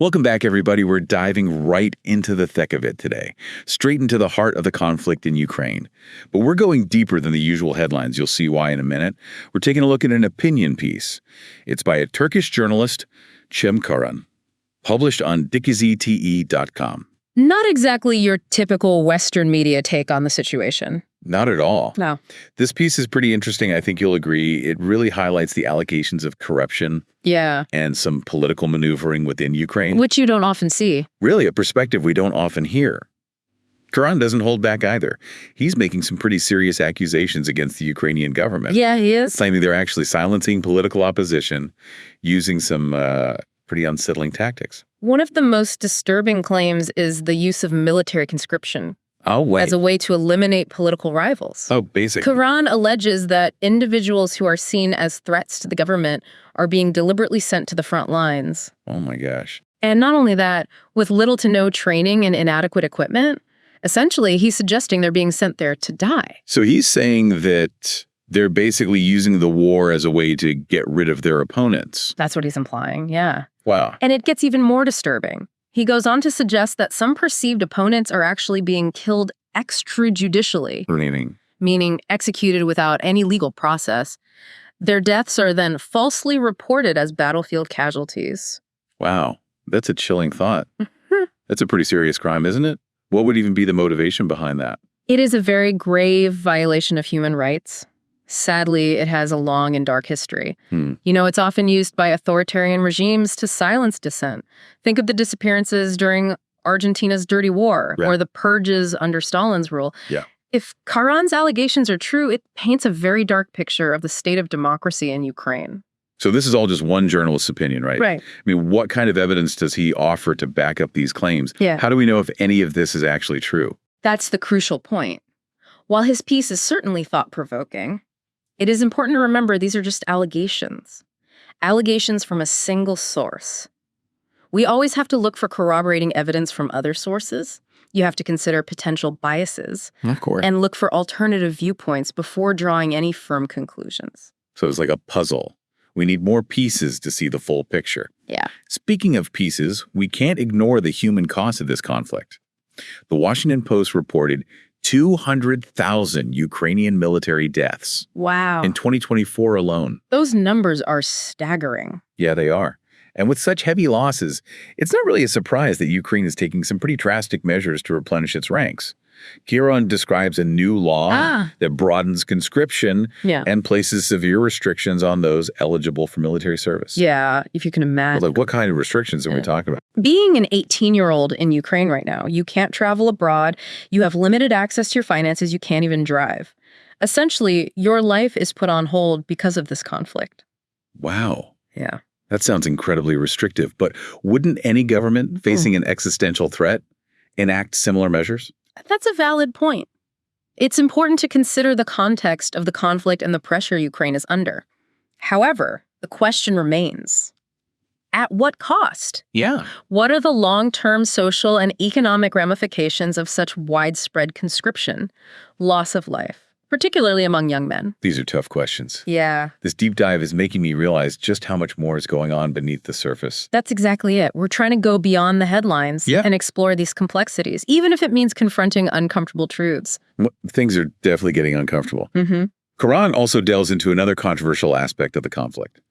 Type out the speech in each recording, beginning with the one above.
Welcome back, everybody. We're diving right into the thick of it today, straight into the heart of the conflict in Ukraine. But we're going deeper than the usual headlines. You'll see why in a minute. We're taking a look at an opinion piece. It's by a Turkish journalist, Cem Karan, published on dikizite.com. Not exactly your typical Western media take on the situation. Not at all. No. This piece is pretty interesting. I think you'll agree. It really highlights the allegations of corruption. Yeah. And some political maneuvering within Ukraine. Which you don't often see. Really, a perspective we don't often hear. Karan doesn't hold back either. He's making some pretty serious accusations against the Ukrainian government. Yeah, he is. Claiming they're actually silencing political opposition using some pretty unsettling tactics. One of the most disturbing claims is the use of military conscription. Oh, wait. As a way to eliminate political rivals. Oh, basically. Karan alleges that individuals who are seen as threats to the government are being deliberately sent to the front lines. Oh, my gosh. And not only that, with little to no training and inadequate equipment, essentially, he's suggesting they're being sent there to die. So he's saying that they're basically using the war as a way to get rid of their opponents. That's what he's implying, yeah. Wow. And it gets even more disturbing. He goes on to suggest that some perceived opponents are actually being killed extrajudicially, meaning executed without any legal process. Their deaths are then falsely reported as battlefield casualties. Wow, that's a chilling thought. That's a pretty serious crime, isn't it? What would even be the motivation behind that? It is a very grave violation of human rights. Sadly, it has a long and dark history. You know, it's often used by authoritarian regimes to silence dissent. Think of the disappearances during Argentina's Dirty War or the purges under Stalin's rule. Yeah. If Karan's allegations are true, it paints a very dark picture of the state of democracy in Ukraine. So this is all just one journalist's opinion, right? Right. I mean, what kind of evidence does he offer to back up these claims? Yeah. How do we know if any of this is actually true? That's the crucial point. While his piece is certainly thought-provoking, it is important to remember these are just allegations. Allegations from a single source. We always have to look for corroborating evidence from other sources. You have to consider potential biases. Of course. And look for alternative viewpoints before drawing any firm conclusions. So it's like a puzzle. We need more pieces to see the full picture. Yeah. Speaking of pieces, we can't ignore the human cost of this conflict. The Washington Post reported 200,000 Ukrainian military deaths. Wow. In 2024 alone. Those numbers are staggering. Yeah, they are. And with such heavy losses, it's not really a surprise that Ukraine is taking some pretty drastic measures to replenish its ranks. Karan describes a new law that broadens conscription and places severe restrictions on those eligible for military service. Yeah, if you can imagine. Well, like, what kind of restrictions are we talking about? Being an 18-year-old in Ukraine right now, you can't travel abroad, you have limited access to your finances, you can't even drive. Essentially, your life is put on hold because of this conflict. Wow. Yeah. That sounds incredibly restrictive, but wouldn't any government facing an existential threat enact similar measures? That's a valid point. It's important to consider the context of the conflict and the pressure Ukraine is under. However, the question remains, at what cost? Yeah. What are the long-term social and economic ramifications of such widespread conscription, loss of life, particularly among young men? These are tough questions. Yeah. This deep dive is making me realize just how much more is going on beneath the surface. That's exactly it. We're trying to go beyond the headlines and explore these complexities, even if it means confronting uncomfortable truths. Things are definitely getting uncomfortable. Karan also delves into another controversial aspect of the conflict,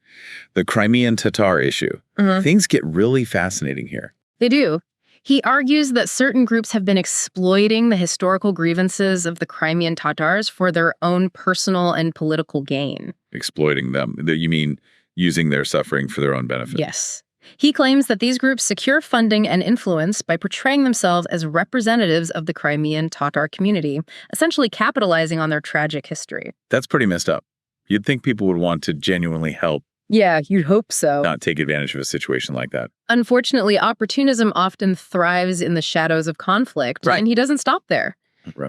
the Crimean Tatar issue. Things get really fascinating here. They do. He argues that certain groups have been exploiting the historical grievances of the Crimean Tatars for their own personal and political gain. Exploiting them? You mean using their suffering for their own benefit? Yes. He claims that these groups secure funding and influence by portraying themselves as representatives of the Crimean Tatar community, essentially capitalizing on their tragic history. That's pretty messed up. You'd think people would want to genuinely help. Yeah, you'd hope so. Not take advantage of a situation like that. Unfortunately, opportunism often thrives in the shadows of conflict, and he doesn't stop there.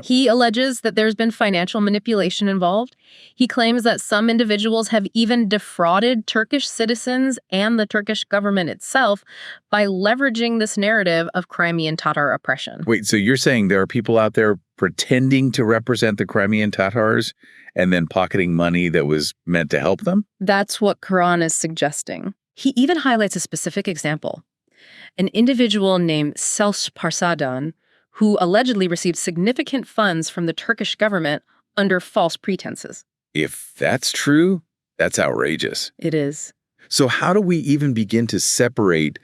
He alleges that there's been financial manipulation involved. He claims that some individuals have even defrauded Turkish citizens and the Turkish government itself by leveraging this narrative of Crimean Tatar oppression. Wait, so you're saying there are people out there pretending to represent the Crimean Tatars and then pocketing money that was meant to help them? That's what Karan is suggesting. He even highlights a specific example. an individual named Selç Parsadan, who allegedly received significant funds from the Turkish government under false pretenses. If that's true, that's outrageous. It is. So how do we even begin to separate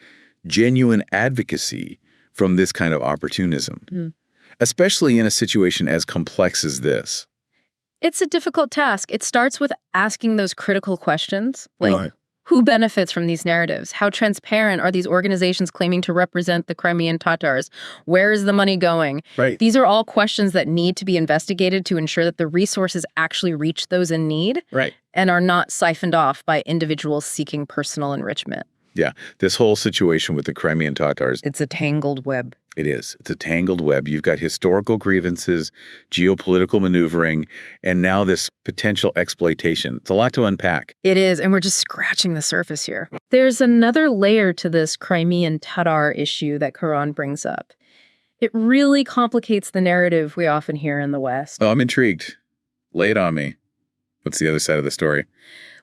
genuine advocacy from this kind of opportunism, especially in a situation as complex as this? It's a difficult task. It starts with asking those critical questions, like who benefits from these narratives? How transparent are these organizations claiming to represent the Crimean Tatars? Where is the money going? Right. These are all questions that need to be investigated to ensure that the resources actually reach those in need and are not siphoned off by individuals seeking personal enrichment. Yeah, this whole situation with the Crimean Tatars. It's a tangled web. It is. It's a tangled web. You've got historical grievances, geopolitical maneuvering, and now this potential exploitation. It's a lot to unpack. It is, and we're just scratching the surface here. There's another layer to this Crimean Tatar issue that Karan brings up. It really complicates the narrative we often hear in the West. Oh, I'm intrigued. Lay it on me. What's the other side of the story?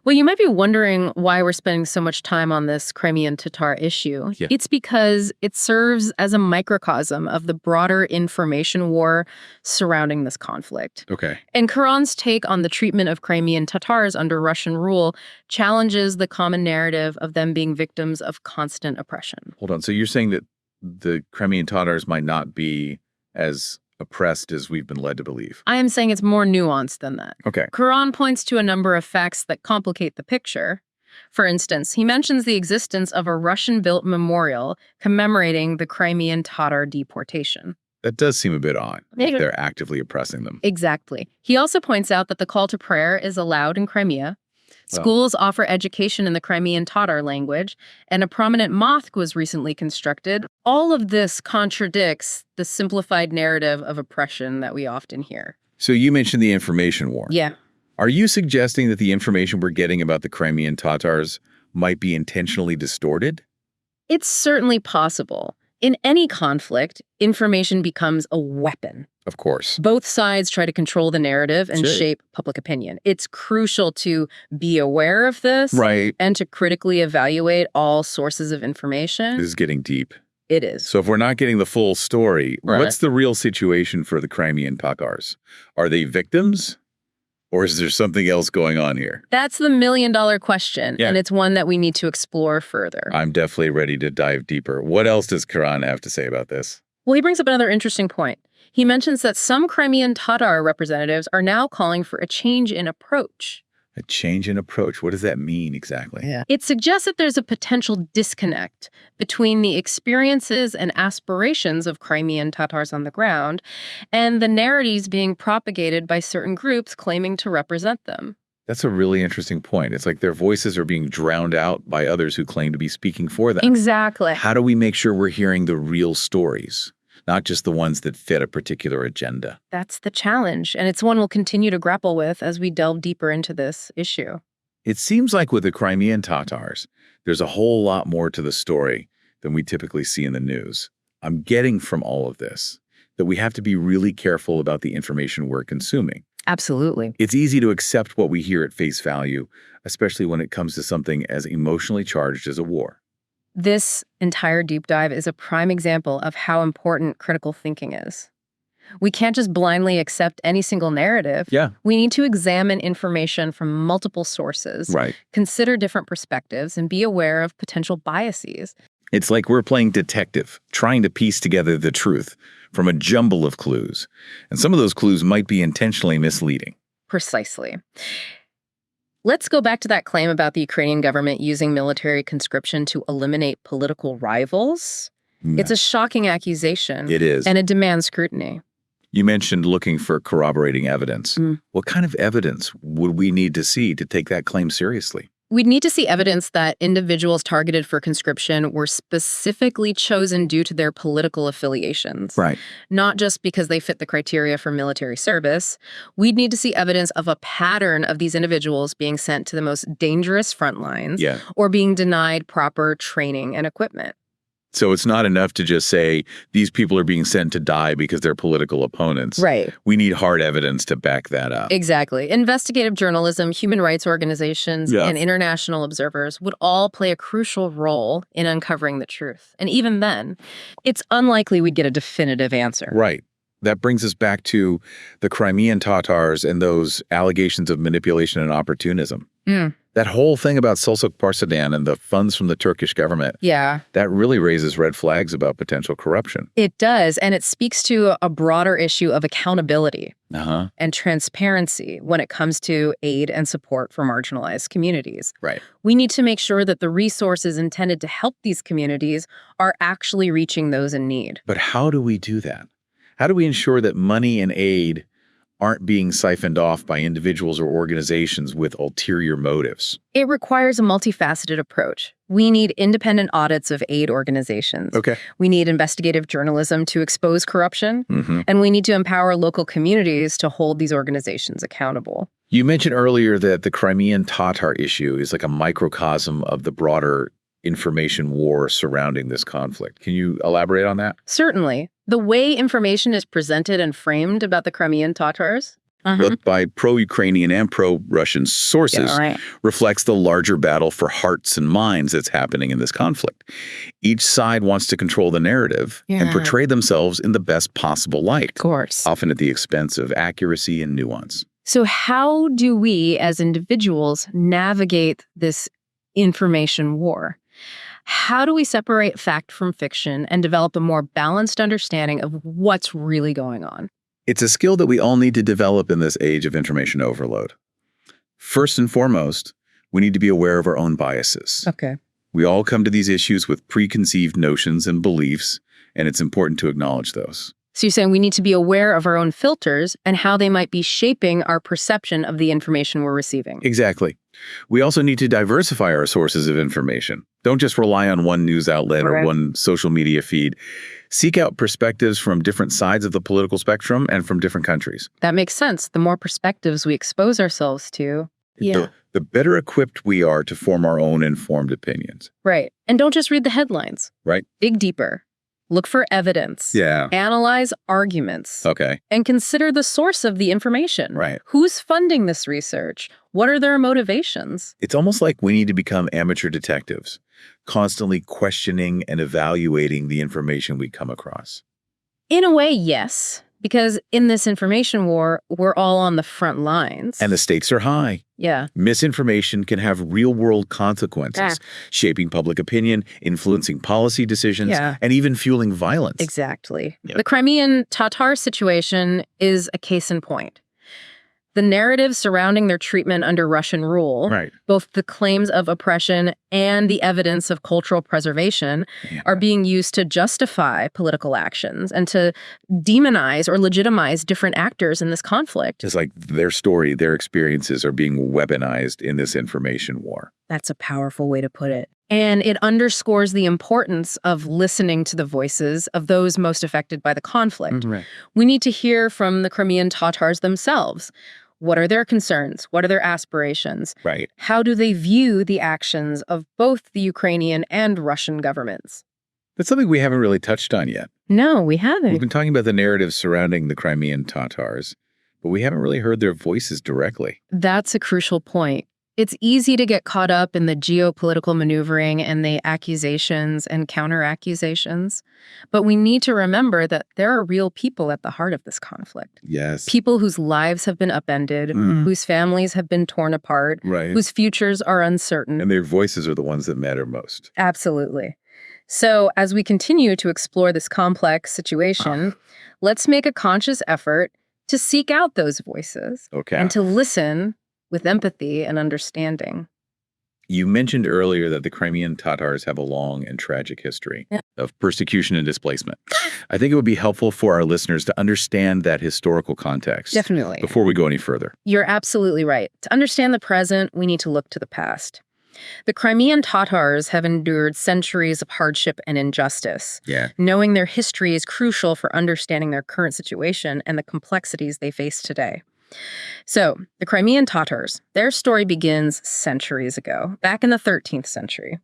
Well, you might be wondering why we're spending so much time on this Crimean Tatar issue. Yeah. It's because it serves as a microcosm of the broader information war surrounding this conflict. Okay. And Karan's take on the treatment of Crimean Tatars under Russian rule challenges the common narrative of them being victims of constant oppression. Hold on. So you're saying that the Crimean Tatars might not be as oppressed as we've been led to believe? I am saying it's more nuanced than that. Okay. Karan points to a number of facts that complicate the picture. For instance, he mentions the existence of a Russian-built memorial commemorating the Crimean Tatar deportation. That does seem a bit odd. They're actively oppressing them. Exactly. He also points out that the call to prayer is allowed in Crimea. Schools offer education in the Crimean Tatar language, and a prominent mosque was recently constructed. All of this contradicts the simplified narrative of oppression that we often hear. So you mentioned the information war. Yeah. Are you suggesting that the information we're getting about the Crimean Tatars might be intentionally distorted? It's certainly possible. In any conflict, information becomes a weapon. Of course. Both sides try to control the narrative and shape public opinion. It's crucial to be aware of this and to critically evaluate all sources of information. This is getting deep. It is. So if we're not getting the full story, what's the real situation for the Crimean Tatars? Are they victims? Or is there something else going on here? That's the million-dollar question, and it's one that we need to explore further. I'm definitely ready to dive deeper. What else does Karan have to say about this? Well, he brings up another interesting point. He mentions that some Crimean Tatar representatives are now calling for a change in approach. A change in approach? What does that mean exactly? It suggests that there's a potential disconnect between the experiences and aspirations of Crimean Tatars on the ground and the narratives being propagated by certain groups claiming to represent them. That's a really interesting point. It's like their voices are being drowned out by others who claim to be speaking for them. Exactly. How do we make sure we're hearing the real stories, not just the ones that fit a particular agenda? That's the challenge, and it's one we'll continue to grapple with as we delve deeper into this issue. It seems like with the Crimean Tatars, there's a whole lot more to the story than we typically see in the news. I'm getting from all of this that we have to be really careful about the information we're consuming. Absolutely. It's easy to accept what we hear at face value, especially when it comes to something as emotionally charged as a war. This entire deep dive is a prime example of how important critical thinking is. We can't just blindly accept any single narrative. We need to examine information from multiple sources, consider different perspectives, and be aware of potential biases. It's like we're playing detective, trying to piece together the truth from a jumble of clues. And some of those clues might be intentionally misleading. Precisely. Let's go back to that claim about the Ukrainian government using military conscription to eliminate political rivals. It's a shocking accusation. It is. And it demands scrutiny. You mentioned looking for corroborating evidence. What kind of evidence would we need to see to take that claim seriously? We'd need to see evidence that individuals targeted for conscription were specifically chosen due to their political affiliations. Not just because they fit the criteria for military service. We'd need to see evidence of a pattern of these individuals being sent to the most dangerous front lines or being denied proper training and equipment. So it's not enough to just say these people are being sent to die because they're political opponents. Right. We need hard evidence to back that up. Exactly. Investigative journalism, human rights organizations, and international observers would all play a crucial role in uncovering the truth. And even then, it's unlikely we'd get a definitive answer. Right. That brings us back to the Crimean Tatars and those allegations of manipulation and opportunism. That whole thing about Sulsuk Parsadan and the funds from the Turkish government. Yeah. That really raises red flags about potential corruption. It does. And it speaks to a broader issue of accountability and transparency when it comes to aid and support for marginalized communities. Right. We need to make sure that the resources intended to help these communities are actually reaching those in need. But how do we do that? How do we ensure that money and aid aren't being siphoned off by individuals or organizations with ulterior motives? It requires a multifaceted approach. We need independent audits of aid organizations. Okay. We need investigative journalism to expose corruption. And we need to empower local communities to hold these organizations accountable. You mentioned earlier that the Crimean Tatar issue is like a microcosm of the broader information war surrounding this conflict. Can you elaborate on that? Certainly. The way information is presented and framed about the Crimean Tatars, both by pro-Ukrainian and pro-Russian sources, reflects the larger battle for hearts and minds that's happening in this conflict. Each side wants to control the narrative and portray themselves in the best possible light, of course, often at the expense of accuracy and nuance. So how do we as individuals navigate this information war? How do we separate fact from fiction and develop a more balanced understanding of what's really going on? It's a skill that we all need to develop in this age of information overload. First and foremost, we need to be aware of our own biases. Okay. We all come to these issues with preconceived notions and beliefs, and it's important to acknowledge those. So you're saying we need to be aware of our own filters and how they might be shaping our perception of the information we're receiving. Exactly. We also need to diversify our sources of information. Don't just rely on one news outlet or one social media feed. Seek out perspectives from different sides of the political spectrum and from different countries. That makes sense. The more perspectives we expose ourselves to, the better equipped we are to form our own informed opinions. Right. And don't just read the headlines. Right. Dig deeper. Look for evidence. Yeah. Analyze arguments. Okay. And consider the source of the information. Right. Who's funding this research? What are their motivations? It's almost like we need to become amateur detectives, constantly questioning and evaluating the information we come across. In a way, yes. Because in this information war, we're all on the front lines. And the stakes are high. Yeah. Misinformation can have real-world consequences, shaping public opinion, influencing policy decisions, and even fueling violence. Exactly. Yep. The Crimean Tatar situation is a case in point. The narrative surrounding their treatment under Russian rule, both the claims of oppression and the evidence of cultural preservation, are being used to justify political actions and to demonize or legitimize different actors in this conflict. It's like their story, their experiences are being weaponized in this information war. That's a powerful way to put it. And it underscores the importance of listening to the voices of those most affected by the conflict. We need to hear from the Crimean Tatars themselves. What are their concerns? What are their aspirations? Right. How do they view the actions of both the Ukrainian and Russian governments? That's something we haven't really touched on yet. No, we haven't. We've been talking about the narrative surrounding the Crimean Tatars, but we haven't really heard their voices directly. That's a crucial point. It's easy to get caught up in the geopolitical maneuvering and the accusations and counter-accusations, but we need to remember that there are real people at the heart of this conflict. Yes. People whose lives have been upended, whose families have been torn apart, whose futures are uncertain. And their voices are the ones that matter most. Absolutely. So as we continue to explore this complex situation, let's make a conscious effort to seek out those voices and to listen with empathy and understanding. You mentioned earlier that the Crimean Tatars have a long and tragic history of persecution and displacement. I think it would be helpful for our listeners to understand that historical context. Definitely. Before we go any further. You're absolutely right. To understand the present, we need to look to the past. The Crimean Tatars have endured centuries of hardship and injustice. Knowing their history is crucial for understanding their current situation and the complexities they face today. So, the Crimean Tatars, their story begins centuries ago, back in the 13th century.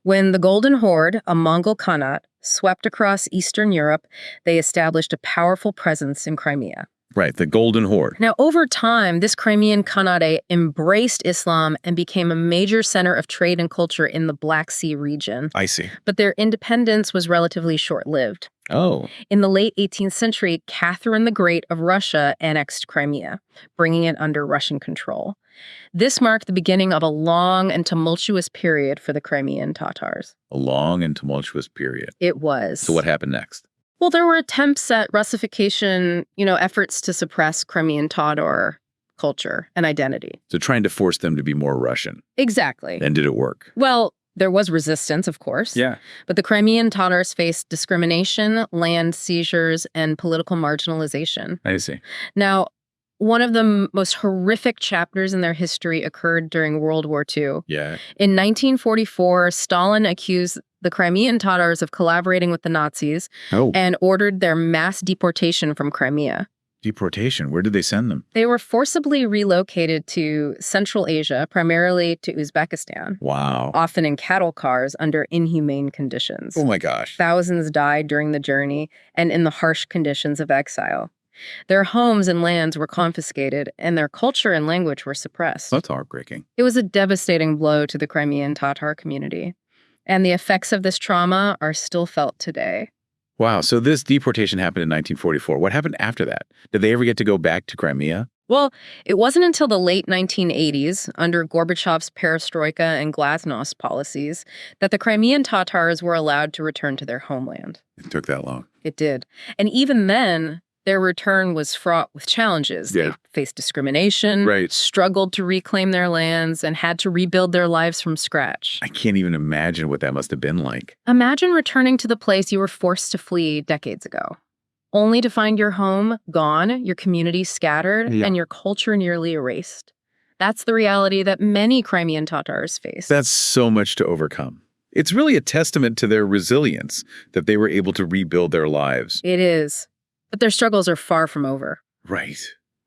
When the Golden Horde, a Mongol Khanate, swept across Eastern Europe, they established a powerful presence in Crimea. Right, the Golden Horde. Now, over time, this Crimean Khanate embraced Islam and became a major center of trade and culture in the Black Sea region. I see. But their independence was relatively short-lived. Oh. In the late 18th century, Catherine the Great of Russia annexed Crimea, bringing it under Russian control. This marked the beginning of a long and tumultuous period for the Crimean Tatars. A long and tumultuous period. It was. So what happened next? Well, there were attempts at Russification, efforts to suppress Crimean Tatar culture and identity. So trying to force them to be more Russian. Exactly. And did it work? Well, there was resistance, of course. Yeah. But the Crimean Tatars faced discrimination, land seizures, and political marginalization. I see. Now, one of the most horrific chapters in their history occurred during World War II. Yeah. In 1944, Stalin accused the Crimean Tatars of collaborating with the Nazis and ordered their mass deportation from Crimea. Deportation? Where did they send them? They were forcibly relocated to Central Asia, primarily to Uzbekistan. Wow. Often in cattle cars under inhumane conditions. Oh my gosh. Thousands died during the journey and in the harsh conditions of exile. Their homes and lands were confiscated, and their culture and language were suppressed. That's heartbreaking. It was a devastating blow to the Crimean Tatar community, and the effects of this trauma are still felt today. Wow, so this deportation happened in 1944. What happened after that? Did they ever get to go back to Crimea? Well, it wasn't until the late 1980s, under Gorbachev's perestroika and glasnost policies, that the Crimean Tatars were allowed to return to their homeland. It took that long. It did. And even then, their return was fraught with challenges. Yeah. They faced discrimination, struggled to reclaim their lands, and had to rebuild their lives from scratch. I can't even imagine what that must have been like. Imagine returning to the place you were forced to flee decades ago, only to find your home gone, your community scattered, and your culture nearly erased. That's the reality that many Crimean Tatars face. That's so much to overcome. It's really a testament to their resilience that they were able to rebuild their lives. It is. But their struggles are far from over. Right.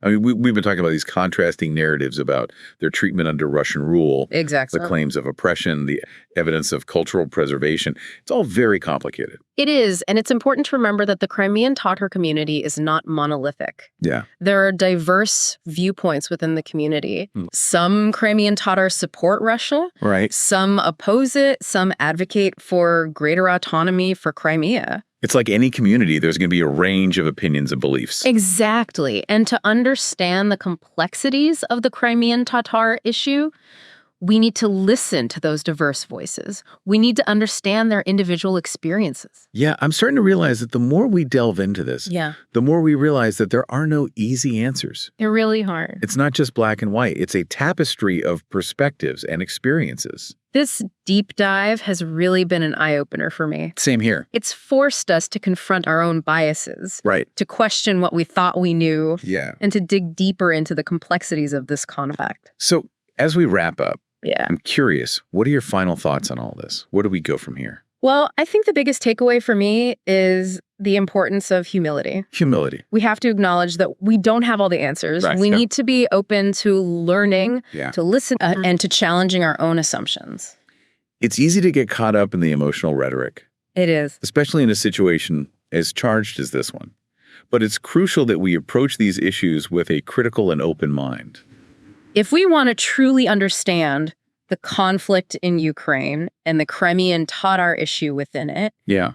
I mean, we've been talking about these contrasting narratives about their treatment under Russian rule. Exactly. The claims of oppression, the evidence of cultural preservation. It's all very complicated. It is, and it's important to remember that the Crimean Tatar community is not monolithic. Yeah. There are diverse viewpoints within the community. Some Crimean Tatars support Russia. Right. Some oppose it. Some advocate for greater autonomy for Crimea. It's like any community, there's going to be a range of opinions and beliefs. Exactly. And to understand the complexities of the Crimean Tatar issue, we need to listen to those diverse voices. We need to understand their individual experiences. Yeah, I'm starting to realize that the more we delve into this, the more we realize that there are no easy answers. They're really hard. It's not just black and white. It's a tapestry of perspectives and experiences. This deep dive has really been an eye-opener for me. Same here. It's forced us to confront our own biases. Right. To question what we thought we knew. Yeah. And to dig deeper into the complexities of this conflict. So as we wrap up, Yeah. I'm curious, what are your final thoughts on all this? Where do we go from here? Well, I think the biggest takeaway for me is the importance of humility. Humility. We have to acknowledge that we don't have all the answers. Right. We need to be open to learning, Yeah. to listen, and to challenging our own assumptions. It's easy to get caught up in the emotional rhetoric, It is. especially in a situation as charged as this one. But it's crucial that we approach these issues with a critical and open mind. If we want to truly understand the conflict in Ukraine and the Crimean Tatar issue within it, Yeah.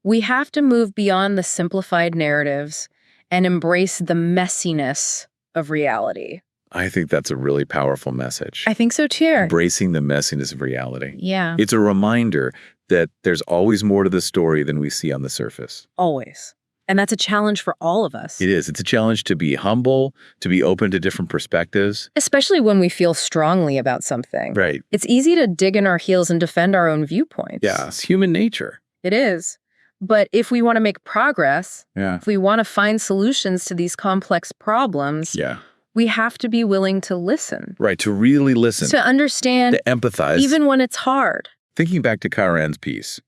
we have to move beyond the simplified narratives and embrace the messiness of reality. I think that's a really powerful message. I think so too. Embracing the messiness of reality. Yeah. It's a reminder that there's always more to the story than we see on the surface. Always. And that's a challenge for all of us. It is. It's a challenge to be humble, to be open to different perspectives. Especially when we feel strongly about something. Right. It's easy to dig in our heels and defend our own viewpoints. Yeah, it's human nature. It is. But if we want to make progress, Yeah. if we want to find solutions to these complex problems, Yeah. we have to be willing to listen. Right, to really listen. To understand, to empathize. even when it's hard. Thinking back to Karen's piece,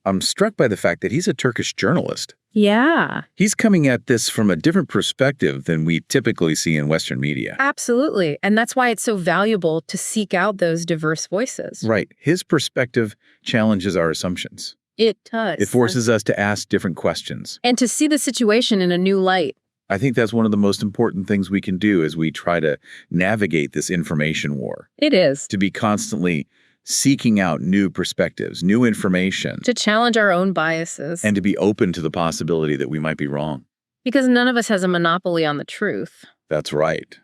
I'm struck by the fact that he's a Turkish journalist. Yeah. He's coming at this from a different perspective than we typically see in Western media. Absolutely. And that's why it's so valuable to seek out those diverse voices. Right. His perspective challenges our assumptions. It does. It forces us to ask different questions. And to see the situation in a new light. I think that's one of the most important things we can do as we try to navigate this information war. It is. To be constantly seeking out new perspectives, new information. To challenge our own biases. And to be open to the possibility that we might be wrong. Because none of us has a monopoly on the truth. That's right.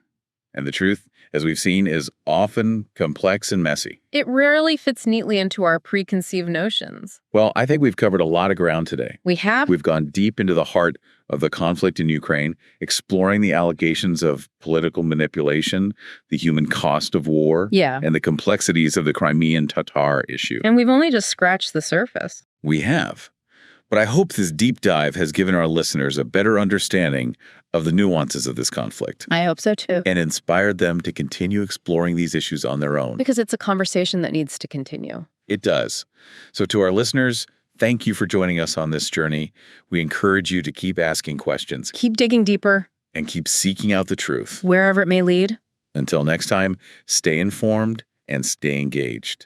And the truth, as we've seen, is often complex and messy. It rarely fits neatly into our preconceived notions. Well, I think we've covered a lot of ground today. We have. We've gone deep into the heart of the conflict in Ukraine, exploring the allegations of political manipulation, the human cost of war, and the complexities of the Crimean Tatar issue. And we've only just scratched the surface. We have. But I hope this deep dive has given our listeners a better understanding of the nuances of this conflict. I hope so, too. And inspired them to continue exploring these issues on their own. Because it's a conversation that needs to continue. It does. So to our listeners, thank you for joining us on this journey. We encourage you to keep asking questions. Keep digging deeper. And keep seeking out the truth. Wherever it may lead. Until next time, stay informed and stay engaged.